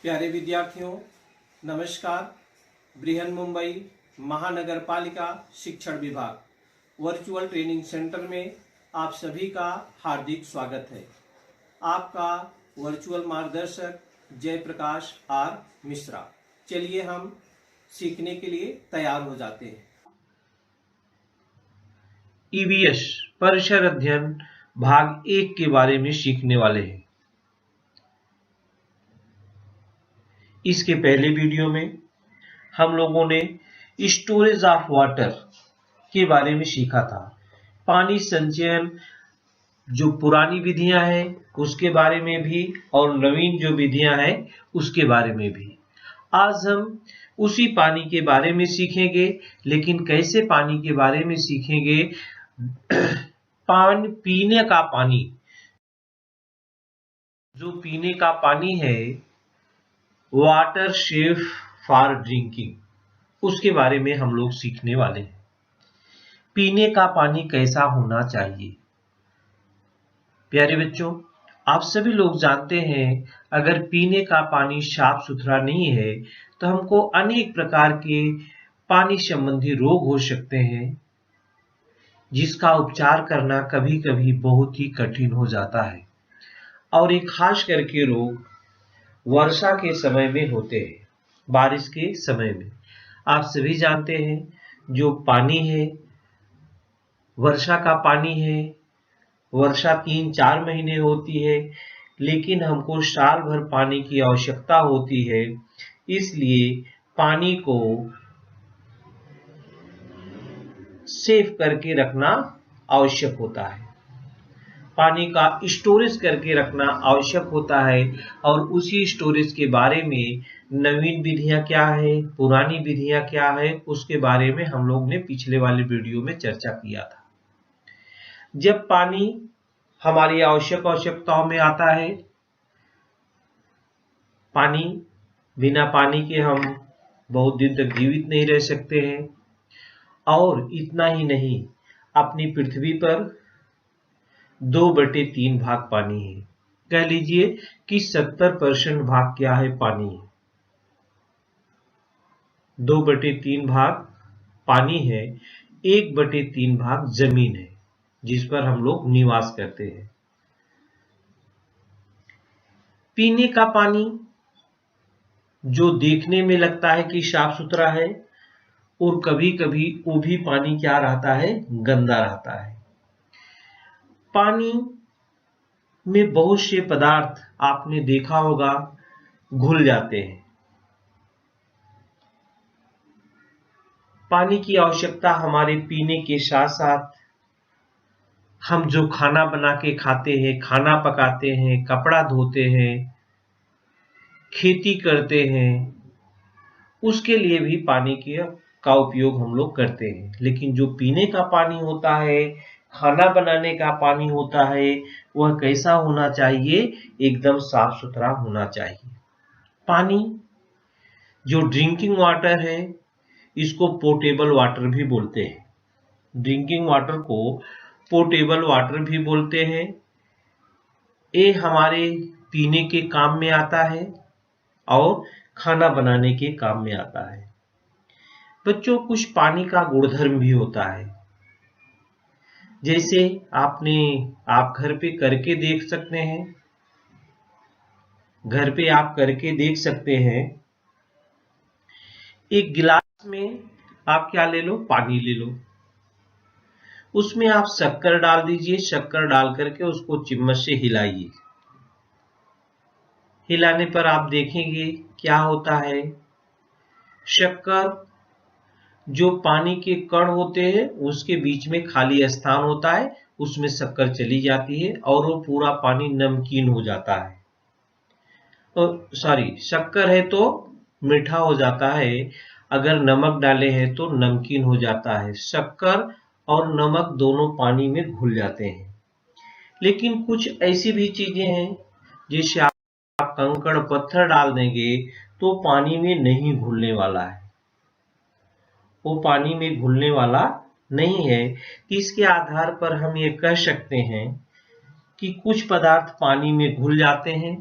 प्यारे विद्यार्थियों, नमस्कार। बृहन मुंबई महानगर पालिका शिक्षण विभाग वर्चुअल ट्रेनिंग सेंटर में आप सभी का हार्दिक स्वागत है। आपका वर्चुअल मार्गदर्शक जयप्रकाश आर मिश्रा। चलिए हम सीखने के लिए तैयार हो जाते हैं। ईवीएस परिसर अध्ययन भाग 1 के बारे में सीखने वाले हैं। इसके पहले वीडियो में हम लोगों ने स्टोरेज ऑफ वाटर के बारे में सीखा था। पानी संचयन जो पुरानी विधियां हैं उसके बारे में भी और नवीन जो विधियां हैं उसके बारे में भी। आज हम उसी पानी के बारे में सीखेंगे, लेकिन कैसे पानी के बारे में सीखेंगे। पीने का पानी, जो पीने का पानी है, वाटर सेफ फॉर ड्रिंकिंग, उसके बारे में हम लोग सीखने वाले हैं। पीने का पानी कैसा होना चाहिए। प्यारे बच्चों, आप सभी लोग जानते हैं अगर पीने का पानी साफ सुथरा नहीं है तो हमको अनेक प्रकार के पानी संबंधी रोग हो सकते हैं, जिसका उपचार करना कभी कभी बहुत ही कठिन हो जाता है। और एक खास करके रोग वर्षा के समय में होते हैं, बारिश के समय में। आप सभी जानते हैं जो पानी है, वर्षा का पानी है, वर्षा 3-4 महीने होती है, लेकिन हमको साल भर पानी की आवश्यकता होती है। इसलिए पानी को सेव करके रखना आवश्यक होता है, पानी का स्टोरेज करके रखना आवश्यक होता है। और उसी स्टोरेज के बारे में नवीन विधियां क्या है, पुरानी विधियां क्या है, उसके बारे में हम लोग ने पिछले वाले वीडियो में चर्चा किया था। जब पानी हमारी आवश्यकताओं में आता है, पानी बिना पानी के हम बहुत दिन तक जीवित नहीं रह सकते हैं। और इतना ही नहीं, अपनी पृथ्वी पर 2/3 भाग पानी है। कह लीजिए कि 70% भाग क्या है, पानी है। 2/3 भाग पानी है, 1/3 भाग जमीन है जिस पर हम लोग निवास करते हैं। पीने का पानी जो देखने में लगता है कि साफ सुथरा है, और कभी कभी वो भी पानी क्या रहता है, गंदा रहता है। पानी में बहुत से पदार्थ आपने देखा होगा घुल जाते हैं। पानी की आवश्यकता हमारे पीने के साथ साथ हम जो खाना बना के खाते हैं, खाना पकाते हैं, कपड़ा धोते हैं, खेती करते हैं, उसके लिए भी पानी का उपयोग हम लोग करते हैं। लेकिन जो पीने का पानी होता है, खाना बनाने का पानी होता है, वह कैसा होना चाहिए, एकदम साफ सुथरा होना चाहिए। पानी जो ड्रिंकिंग वाटर है, इसको पोर्टेबल वाटर भी बोलते हैं। ड्रिंकिंग वाटर को पोर्टेबल वाटर भी बोलते हैं। ये हमारे पीने के काम में आता है और खाना बनाने के काम में आता है। बच्चों, कुछ पानी का गुणधर्म भी होता है, जैसे आप घर पे करके देख सकते हैं। घर पे आप करके देख सकते हैं। एक गिलास में आप क्या ले लो, पानी ले लो, उसमें आप शक्कर डाल दीजिए। शक्कर डाल करके उसको चम्मच से हिलाइए। हिलाने पर आप देखेंगे क्या होता है, शक्कर जो पानी के कण होते हैं उसके बीच में खाली स्थान होता है, उसमें शक्कर चली जाती है और वो पूरा पानी नमकीन हो जाता है। शक्कर है तो मीठा हो जाता है, अगर नमक डाले हैं तो नमकीन हो जाता है। शक्कर और नमक दोनों पानी में घुल जाते हैं। लेकिन कुछ ऐसी भी चीजें हैं, जैसे आप कंकड़ पत्थर डाल देंगे तो पानी में नहीं घुलने वाला है, वो पानी में घुलने वाला नहीं है। इसके आधार पर हम ये कह सकते हैं कि कुछ पदार्थ पानी में घुल जाते हैं,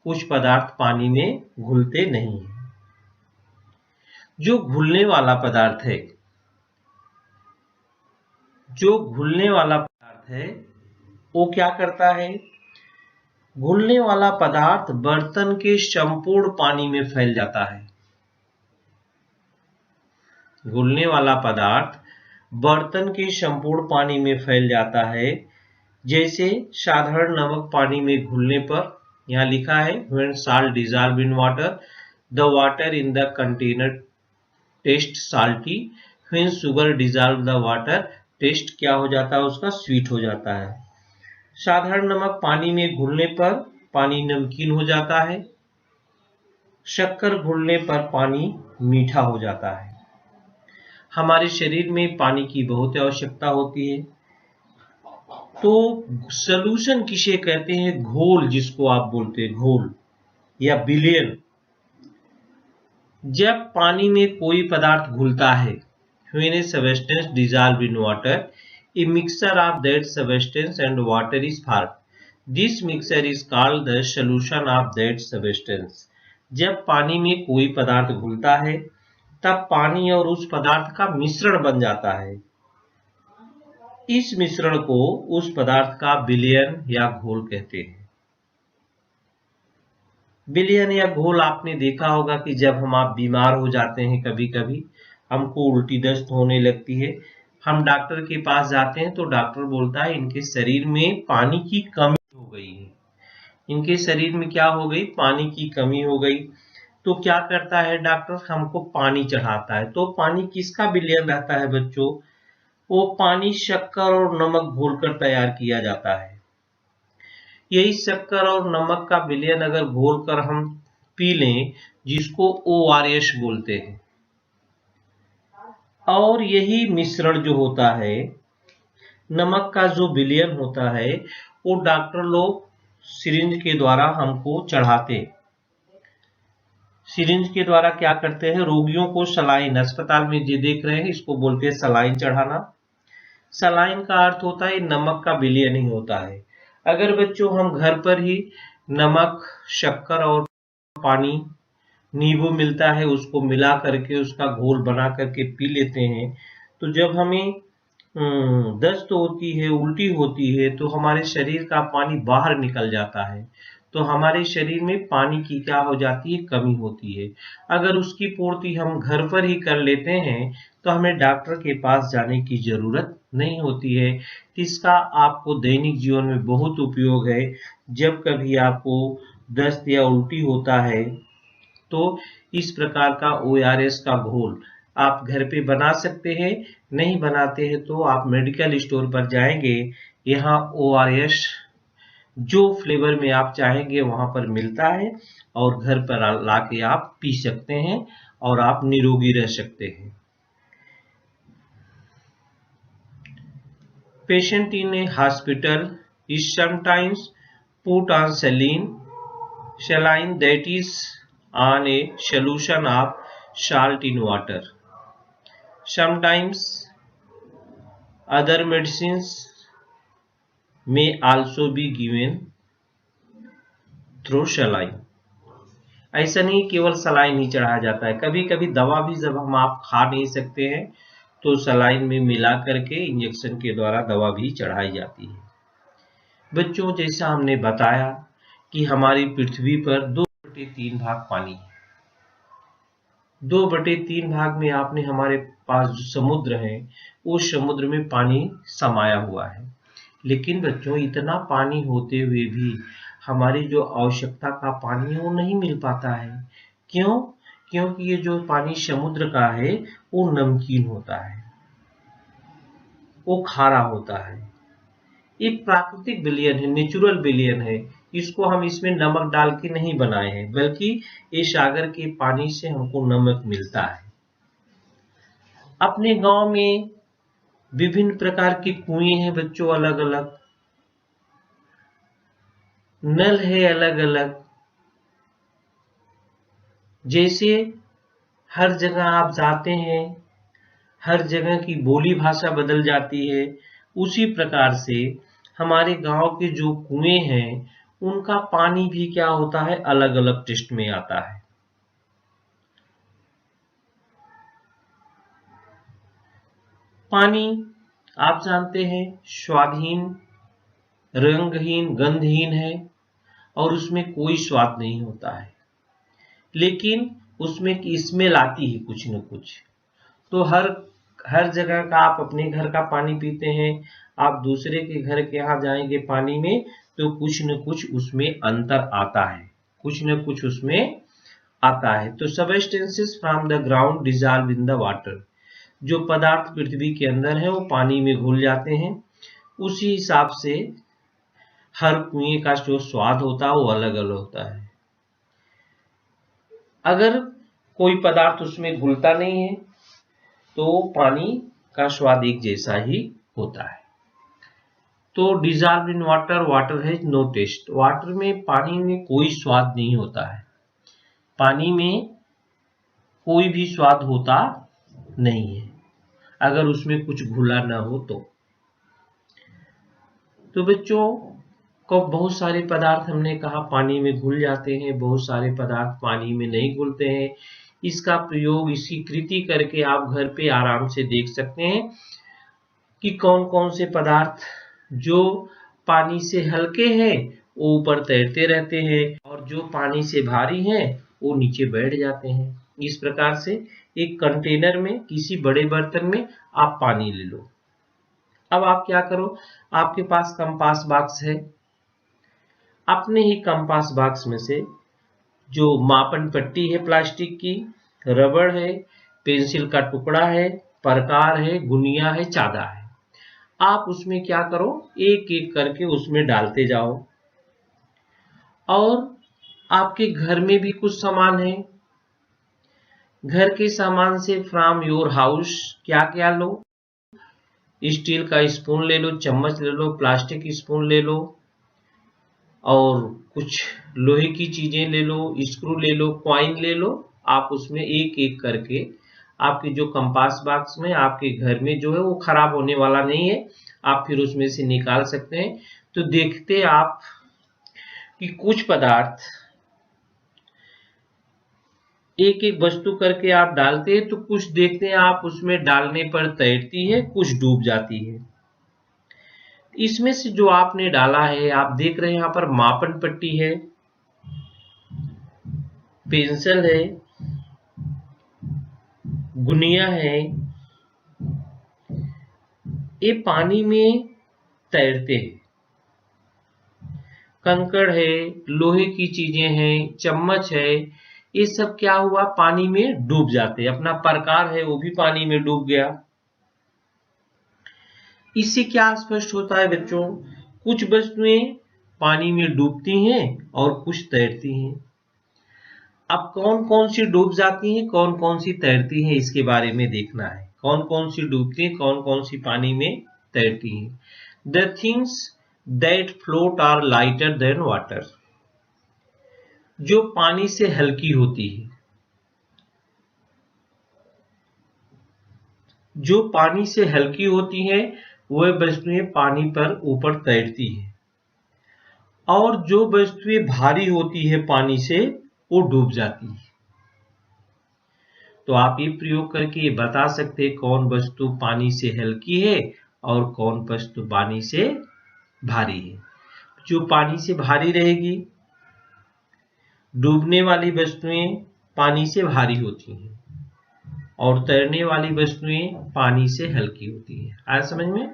कुछ पदार्थ पानी में घुलते नहीं हैं। जो घुलने वाला पदार्थ है, वो क्या करता है? घुलने वाला पदार्थ बर्तन के संपूर्ण पानी में फैल जाता है। घुलने वाला पदार्थ बर्तन के संपूर्ण पानी में फैल जाता है। जैसे साधारण नमक पानी में घुलने पर, यहाँ लिखा है when salt dissolve in water, the water in the container taste salty, when sugar dissolve the water, taste क्या हो जाता है उसका? स्वीट हो जाता है। साधारण नमक पानी में घुलने पर पानी नमकीन हो जाता है। शक्कर घुलने पर पानी मीठा हो जाता है। हमारे शरीर में पानी की बहुत आवश्यकता होती है। तो सॉल्यूशन किसे कहते हैं? घोल, जिसको आप बोलते हैं घोल या विलयन। जब पानी में कोई पदार्थ घुलता है, when a substance dissolve in water, a mixture of that substance and water is formed. This mixture is called the solution of that substance. जब पानी में कोई पदार्थ घुलता है, तब पानी और उस पदार्थ का मिश्रण बन जाता है। इस मिश्रण को उस पदार्थ का विलयन या घोल कहते हैं। विलयन या घोल आपने देखा होगा कि जब आप बीमार हो जाते हैं, कभी कभी हमको उल्टी दस्त होने लगती है, हम डॉक्टर के पास जाते हैं तो डॉक्टर बोलता है इनके शरीर में पानी की कमी हो गई है। इनके शरीर में क्या हो गई? पानी की कमी हो गई। तो क्या करता है डॉक्टर? हमको पानी चढ़ाता है। तो पानी किसका विलयन रहता है बच्चों? वो पानी शक्कर और नमक घोलकर तैयार किया जाता है। यही शक्कर और नमक का विलयन अगर घोलकर हम पी लें, जिसको ORS बोलते हैं, और यही मिश्रण जो होता है, नमक का जो विलयन होता है, वो डॉक्टर लोग सिरिंज के द्वारा हमको चढ़ाते हैं। सिरिंज के द्वारा क्या करते हैं? रोगियों को सलाइन, अस्पताल में जो देख रहे हैं इसको बोलते हैं सलाइन चढ़ाना। सलाइन का अर्थ होता है नमक का विलयन ही होता है। अगर बच्चों हम घर पर ही नमक, शक्कर और पानी, नींबू मिलता है, उसको मिला करके उसका घोल बना करके पी लेते हैं, तो जब हमें दस्त होती है, उल्टी होती है, तो हमारे शरीर का पानी बाहर निकल जाता है। तो हमारे शरीर में पानी की क्या हो जाती है? कमी होती है। अगर उसकी पूर्ति हम घर पर ही कर लेते हैं तो हमें डॉक्टर के पास जाने की जरूरत नहीं होती है। इसका आपको दैनिक जीवन में बहुत उपयोग है। जब कभी आपको दस्त या उल्टी होता है तो इस प्रकार का ORS का घोल आप घर पे बना सकते हैं। नहीं बनाते हैं तो आप मेडिकल स्टोर पर जाएंगे, यहाँ ORS जो फ्लेवर में आप चाहेंगे वहां पर मिलता है, और घर पर लाके आप पी सकते हैं और आप निरोगी रह सकते हैं। Patient in a hospital is sometimes put on saline that is on a solution of salt in water. Sometimes other medicines may also be given through saline. ऐसा नहीं केवल सलाइन ही चढ़ाया जाता है, कभी कभी दवा भी जब हम आप खा नहीं सकते हैं तो सलाइन में मिला करके इंजेक्शन के द्वारा दवा भी चढ़ाई जाती है। बच्चों, जैसा हमने बताया कि हमारी पृथ्वी पर 2/3 भाग पानी है। 2/3 भाग में आपने हमारे पास जो समुद्र है, उस समुद्र में पानी समाया हुआ है। लेकिन बच्चों, इतना पानी होते हुए भी हमारी जो आवश्यकता का पानी है वो नहीं मिल पाता है। क्यों? क्योंकि ये जो पानी समुद्र का है वो नमकीन होता है, वो खारा होता है। एक प्राकृतिक विलयन है, नेचुरल विलयन है। इसको हम इसमें नमक डाल के नहीं बनाए हैं, बल्कि ये सागर के पानी से हमको नमक मिलता है। अपने गांव में विभिन्न प्रकार के कुएं हैं बच्चों, अलग अलग नल है, अलग अलग। जैसे हर जगह आप जाते हैं, हर जगह की बोली भाषा बदल जाती है, उसी प्रकार से हमारे गांव के जो कुएं हैं उनका पानी भी क्या होता है, अलग अलग टेस्ट में आता है। पानी आप जानते हैं स्वादहीन, रंगहीन, गंधहीन है और उसमें कोई स्वाद नहीं होता है, लेकिन उसमें स्मेल आती है कुछ न कुछ। तो हर जगह का आप अपने घर का पानी पीते हैं, आप दूसरे के घर के यहाँ जाएंगे पानी में तो कुछ न कुछ उसमें अंतर आता है, कुछ न कुछ उसमें आता है। तो substances from the ground dissolve in the water, जो पदार्थ पृथ्वी के अंदर है वो पानी में घुल जाते हैं। उसी हिसाब से हर कुएं का जो स्वाद होता है वो अलग अलग होता है। अगर कोई पदार्थ उसमें घुलता नहीं है तो पानी का स्वाद एक जैसा ही होता है। तो dissolve in water, water has no taste, water में, पानी में कोई स्वाद नहीं होता है, पानी में कोई भी स्वाद होता नहीं है अगर उसमें कुछ घुला ना हो तो बच्चों को बहुत सारे पदार्थ हमने कहा पानी में घुल जाते हैं, बहुत सारे पदार्थ पानी में नहीं घुलते हैं। इसका प्रयोग, इसकी कृति करके आप घर पे आराम से देख सकते हैं कि कौन कौन से पदार्थ जो पानी से हल्के हैं वो ऊपर तैरते रहते हैं और जो पानी से भारी हैं वो नीचे बैठ जाते हैं। इस प्रकार से एक कंटेनर में, किसी बड़े बर्तन में आप पानी ले लो। अब आप क्या करो, आपके पास कंपास बॉक्स है, अपने ही कंपास बॉक्स में से जो मापन पट्टी है प्लास्टिक की, रबड़ है, पेंसिल का टुकड़ा है, प्रकार है, गुनिया है, चादा है, आप उसमें क्या करो, एक एक करके उसमें डालते जाओ। और आपके घर में भी कुछ सामान है, घर के सामान से फ्रॉम योर हाउस क्या क्या लो, स्टील का स्पून ले लो, चम्मच ले लो, प्लास्टिक स्पून ले लो और कुछ लोहे की चीजें ले लो, स्क्रू ले लो, कॉइन ले लो। आप उसमें एक एक करके, आपके जो कंपास बॉक्स में आपके घर में जो है वो खराब होने वाला नहीं है, आप फिर उसमें से निकाल सकते हैं। तो देखते आप कि कुछ पदार्थ एक एक वस्तु करके आप डालते हैं तो कुछ देखते हैं आप उसमें डालने पर तैरती है, कुछ डूब जाती है। इसमें से जो आपने डाला है, आप देख रहे हैं यहाँ पर मापन पट्टी है, पेंसिल है, गुनिया है, ये पानी में तैरते हैं। कंकड़ है, लोहे की चीजें हैं, चम्मच है, ये सब क्या हुआ, पानी में डूब जाते हैं। अपना प्रकार है वो भी पानी में डूब गया। इससे क्या स्पष्ट होता है बच्चों, कुछ वस्तुएं पानी में डूबती हैं और कुछ तैरती हैं। अब कौन कौन सी डूब जाती हैं, कौन कौन सी तैरती हैं, इसके बारे में देखना है। कौन कौन सी डूबती हैं, कौन कौन सी पानी में तैरती हैं। The things that float are lighter than water, जो पानी से हल्की होती है, जो पानी से हल्की होती है वह वस्तुएं पानी पर ऊपर तैरती है, और जो वस्तुएं भारी होती है पानी से वो डूब जाती है। तो आप ये प्रयोग करके ये बता सकते हैं कौन वस्तु पानी से हल्की है और कौन वस्तु पानी से भारी है। जो पानी से भारी रहेगी, डूबने वाली वस्तुएं पानी से भारी होती हैं और तैरने वाली वस्तुएं पानी से हल्की होती हैं। आया समझ में,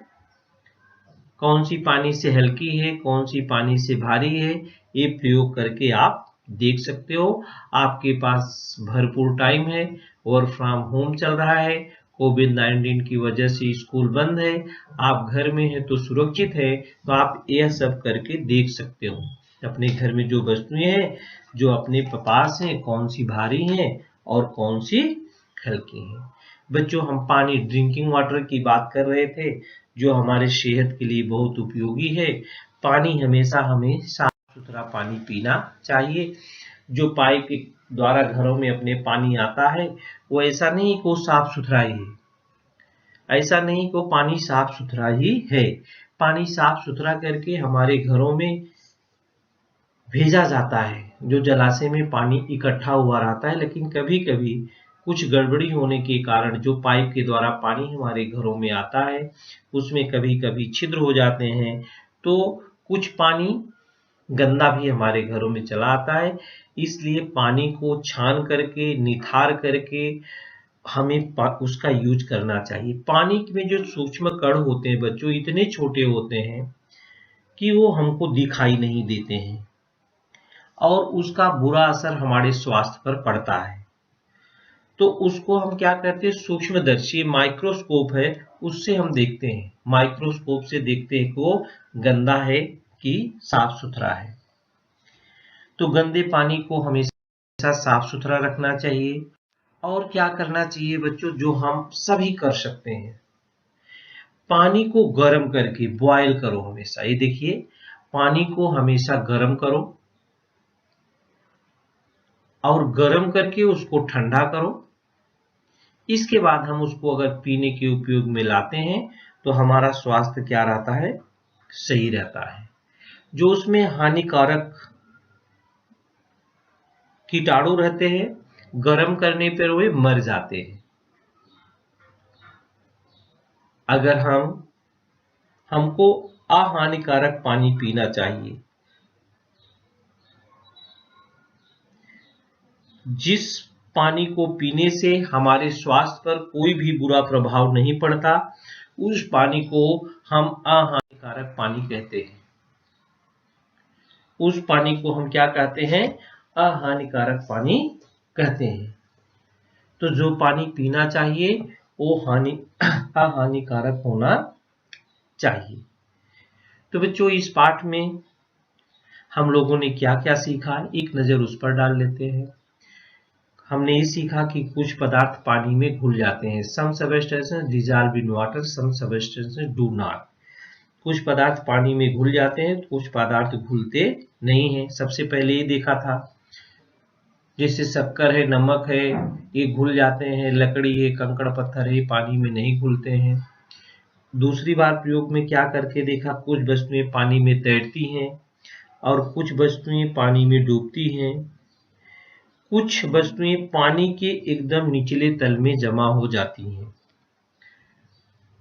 कौन सी पानी से हल्की है, कौन सी पानी से भारी है, ये प्रयोग करके आप देख सकते हो। आपके पास भरपूर टाइम है, वर्क फ्रॉम होम चल रहा है, कोविड-19 की वजह से स्कूल बंद है, आप घर में है तो सुरक्षित है, तो आप यह सब करके देख सकते हो अपने घर में जो वस्तुएं हैं, जो अपने पास हैं, कौन सी भारी हैं और कौन सी हल्की हैं। बच्चों, हम पानी, ड्रिंकिंग वाटर की बात कर रहे थे, जो हमारे सेहत के लिए बहुत उपयोगी है। पानी हमेशा हमें साफ सुथरा पानी पीना चाहिए। जो पाइप के द्वारा घरों में अपने पानी आता है वो ऐसा नहीं को साफ सुथरा ही है, ऐसा नहीं को पानी साफ सुथरा ही है। पानी साफ सुथरा करके हमारे घरों में भेजा जाता है, जो जलाशय में पानी इकट्ठा हुआ रहता है, लेकिन कभी कभी कुछ गड़बड़ी होने के कारण जो पाइप के द्वारा पानी हमारे घरों में आता है उसमें कभी कभी छिद्र हो जाते हैं, तो कुछ पानी गंदा भी हमारे घरों में चला आता है। इसलिए पानी को छान करके, निथार करके हमें उसका यूज करना चाहिए। पानी में जो सूक्ष्म कण होते हैं बच्चों, इतने छोटे होते हैं कि वो हमको दिखाई नहीं देते हैं और उसका बुरा असर हमारे स्वास्थ्य पर पड़ता है। तो उसको हम क्या कहते हैं, सूक्ष्मदर्शी माइक्रोस्कोप है, उससे हम देखते हैं, माइक्रोस्कोप से देखते हैं कि वो गंदा है कि साफ सुथरा है। तो गंदे पानी को हमेशा साफ सुथरा रखना चाहिए। और क्या करना चाहिए बच्चों, जो हम सभी कर सकते हैं, पानी को गर्म करके बॉयल करो हमेशा। ये देखिए, पानी को हमेशा गर्म करो और गर्म करके उसको ठंडा करो। इसके बाद हम उसको अगर पीने के उपयोग में लाते हैं तो हमारा स्वास्थ्य क्या रहता है, सही रहता है। जो उसमें हानिकारक कीटाणु रहते हैं, गर्म करने पर वे मर जाते हैं। अगर हमको अहानिकारक पानी पीना चाहिए, जिस पानी को पीने से हमारे स्वास्थ्य पर कोई भी बुरा प्रभाव नहीं पड़ता, उस पानी को हम अहानिकारक पानी कहते हैं। उस पानी को हम क्या कहते हैं, अहानिकारक पानी कहते हैं। तो जो पानी पीना चाहिए वो अहानिकारक होना चाहिए। तो बच्चों, इस पाठ में हम लोगों ने क्या क्या सीखा, एक नजर उस पर डाल लेते हैं। हमने ये सीखा कि कुछ पदार्थ पानी में घुल जाते हैं, some substances dissolve in water, some substances do not. कुछ पदार्थ पानी में घुल जाते हैं, कुछ पदार्थ घुलते नहीं हैं। सबसे पहले ये देखा था, जैसे शक्कर है, नमक है, ये घुल जाते हैं, लकड़ी है, कंकड़ पत्थर है, पानी में नहीं घुलते हैं। दूसरी बार प्रयोग में क्या करके देखा, कुछ वस्तुएं पानी में तैरती हैं और कुछ वस्तुएं पानी में डूबती हैं, कुछ वस्तुएं पानी के एकदम निचले तल में जमा हो जाती हैं।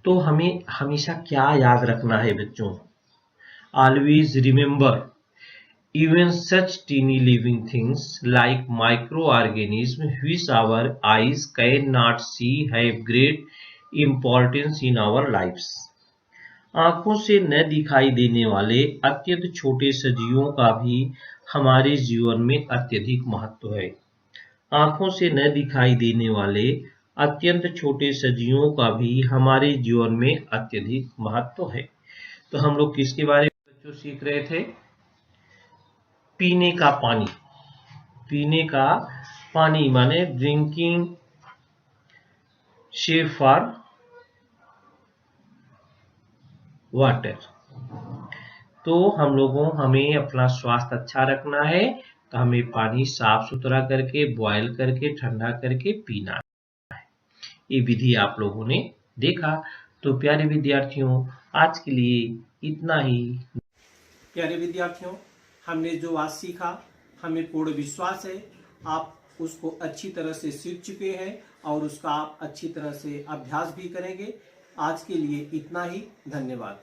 तो हमें हमेशा क्या याद रखना है बच्चों, always remember, even such teeny living things like microorganisms which our eyes cannot see have great importance in our lives. आंखों से न दिखाई देने वाले अत्यंत छोटे सजीवों का भी हमारे जीवन में अत्यधिक महत्व है। आंखों से न दिखाई देने वाले अत्यंत छोटे सजीवों का भी हमारे जीवन में अत्यधिक महत्व है। तो हम लोग किसके बारे में बच्चों सीख रहे थे, पीने का पानी। पीने का पानी माने ड्रिंकिंग सेफ फॉर वाटर। तो हमें अपना स्वास्थ्य अच्छा रखना है, तो हमें पानी साफ सुथरा करके, बॉयल करके, ठंडा करके पीना है। ये विधि आप लोगों ने देखा। तो प्यारे विद्यार्थियों, आज के लिए इतना ही। प्यारे विद्यार्थियों, हमने जो आज सीखा, हमें पूर्ण विश्वास है आप उसको अच्छी तरह से सीख चुके हैं और उसका आप अच्छी तरह से अभ्यास भी करेंगे। आज के लिए इतना ही, धन्यवाद।